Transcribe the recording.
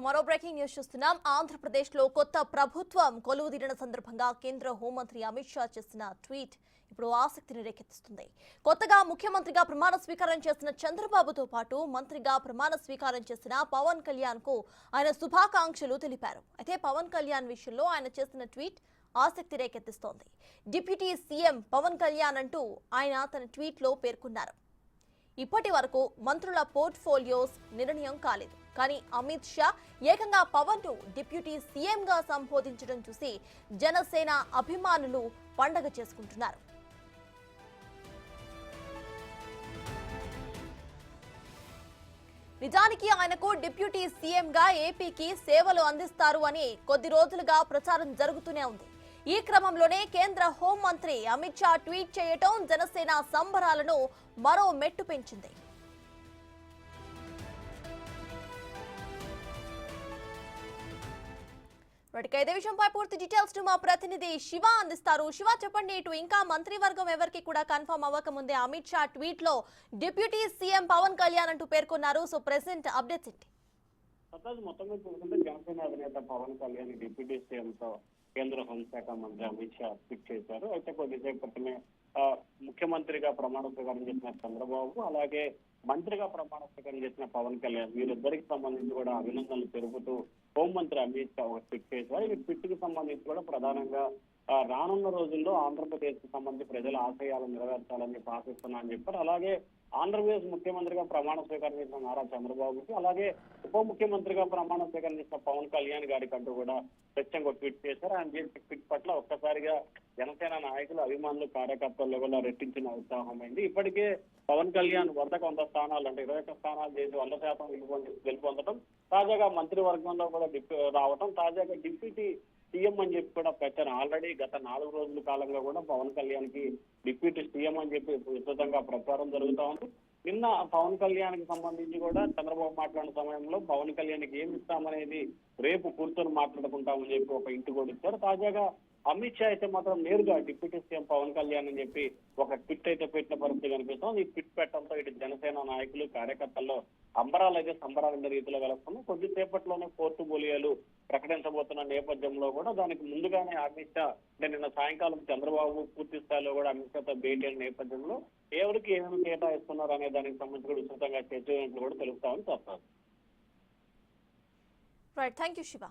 మరో breaking news చూస్తున్నాం. ఆంధ్రప్రదేశ్ లో కొత్త ప్రభుత్వం కొలువుదీరిన సందర్భంగా కేంద్ర హోంమంత్రి అమిత్ షా చేసిన ట్వీట్ ఇప్పుడు ఆసక్తిని రేకెత్తిస్తుంది. కొత్తగా ముఖ్యమంత్రిగా ప్రమాణ స్వీకారం చేసిన చంద్రబాబుతో పాటు మంత్రిగా ప్రమాణ స్వీకారం చేసిన పవన్ కళ్యాణ్ కు ఆయన శుభాకాంక్షలు తెలిపారు. అయితే పవన్ కళ్యాణ్ విషయంలో ఆయన చేసిన ట్వీట్ ఆసక్తి రేకెత్తిస్తోంది. డిప్యూటీ సీఎం పవన్ కళ్యాణ్ అంటూ ఆయన తన ట్వీట్ లో పేర్కొన్నారు. ఇప్పటి వరకు మంత్రుల పోర్ట్ఫోలియోస్ నిర్ణయం కాలేదు, కానీ అమిత్ షా ఏకంగా పవన్ ను డిప్యూటీ సీఎం గా సంబోధించడం చూసి జనసేన అభిమానులు పండగ చేసుకుంటున్నారు. నిజానికి ఆయనకు డిప్యూటీ సీఎం గా ఏపీకి సేవలు అందిస్తారు అని కొద్ది రోజులుగా ప్రచారం జరుగుతూనే ఉంది. ఈ క్రమంలోనే కేంద్ర హోంమంత్రి అమిత్ షా ట్వీట్ చేయటం జనసేన సంబరాలను మరో మెట్టు పెంచింది. ఇదే విషయంపై పూర్తి డీటెయిల్స్ మా ప్రతినిధి శివ అందిస్తారు. శివ, చెప్పండి, ఇటు ఇంకా మంత్రివర్గం ఎవరికి కూడా కన్ఫర్మ్ అవ్వకముందే అమిత్ షా ట్వీట్ లో డిప్యూటీ సీఎం పవన్ కళ్యాణ్ అంటూ పేర్కొన్నారు. సో ప్రెసెంట్ అప్డేట్స్ ఏంటి? మొత్తం చూసుకుంటే జనసేన అధినేత పవన్ కళ్యాణ్ డిప్యూటీ సీఎం తో కేంద్ర హోంశాఖ మంత్రి అమిత్ షా ట్వీట్ చేశారు. అయితే కొద్దిసేపు క్రితమే ముఖ్యమంత్రిగా ప్రమాణ స్వీకారం చేసిన చంద్రబాబు, అలాగే మంత్రిగా ప్రమాణ స్వీకారం చేసిన పవన్ కళ్యాణ్ వీరిద్దరికి సంబంధించి కూడా అభినందనలు తెలుపుతూ హోంమంత్రి అమిత్ షా ఒక ట్వీట్ చేశారు. ఈ ట్వీట్ కి సంబంధించి కూడా ప్రధానంగా రానున్న రోజుల్లో ఆంధ్రప్రదేశ్ కు సంబంధించి ప్రజల ఆశయాలను నెరవేర్చాలని చెప్పి ఆశిస్తున్నా అని చెప్పారు. అలాగే ఆంధ్రప్రదేశ్ ముఖ్యమంత్రిగా ప్రమాణ స్వీకారం చేసిన నారా చంద్రబాబుకి, అలాగే ఉప ముఖ్యమంత్రిగా ప్రమాణ స్వీకారం చేసిన పవన్ కళ్యాణ్ గారికి అంటూ కూడా ప్రత్యేకంగా ట్వీట్ చేశారు. ఆయన చేసిన ట్వీట్ పట్ల ఒక్కసారిగా జనసేన నాయకులు, అభిమానులు, కార్యకర్తల్లో కూడా రెట్టించిన ఉత్సాహమైంది. ఇప్పటికే పవన్ కళ్యాణ్ 100 స్థానాలు అంటే 21 స్థానాలు చేసి 100% గెలుపొందడం, తాజాగా మంత్రివర్గంలో కూడా రావడం, తాజాగా డిప్యూటీ సీఎం అని చెప్పి కూడా ప్రచారం ఆల్రెడీ గత 4 రోజుల కాలంగా కూడా పవన్ కళ్యాణ్ కి డిప్యూటీ సీఎం అని చెప్పి విస్తృతంగా ప్రచారం జరుగుతా ఉంది. నిన్న పవన్ కళ్యాణ్ కి సంబంధించి కూడా చంద్రబాబు మాట్లాడిన సమయంలో పవన్ కళ్యాణ్ కి ఏమి ఇస్తామనేది రేపు కూర్చొని మాట్లాడుకుంటామని చెప్పి ఒక ఇంటి కూడా ఇచ్చారు. తాజాగా అమిత్ షా అయితే మాత్రం నేరుగా డిప్యూటీ సీఎం పవన్ కళ్యాణ్ అని చెప్పి ఒక ట్విట్ అయితే పెట్టిన పరిస్థితి కనిపిస్తుంది. ఈ ట్విట్ పెట్టడంతో ఇటు జనసేన నాయకులు, కార్యకర్తల్లో అంబరాలు అయితే సంబరాల రీతిలో వెలుస్తున్నాయి. కొద్దిసేపట్లోనే పోర్టుబోలియోలు ప్రకటించబోతున్న నేపథ్యంలో కూడా దానికి ముందుగానే అమిత్ షా అంటే నిన్న సాయంకాలం చంద్రబాబు పూర్తి స్థాయిలో కూడా అమిత్ షాతో భేటీ అయిన నేపథ్యంలో ఎవరికి ఏమేమి కేటాయిస్తున్నారు అనే దానికి సంబంధించి కూడా విస్తృతంగా చర్చ కూడా తెలుస్తామని చెప్తారు. Right, thank you Shiva.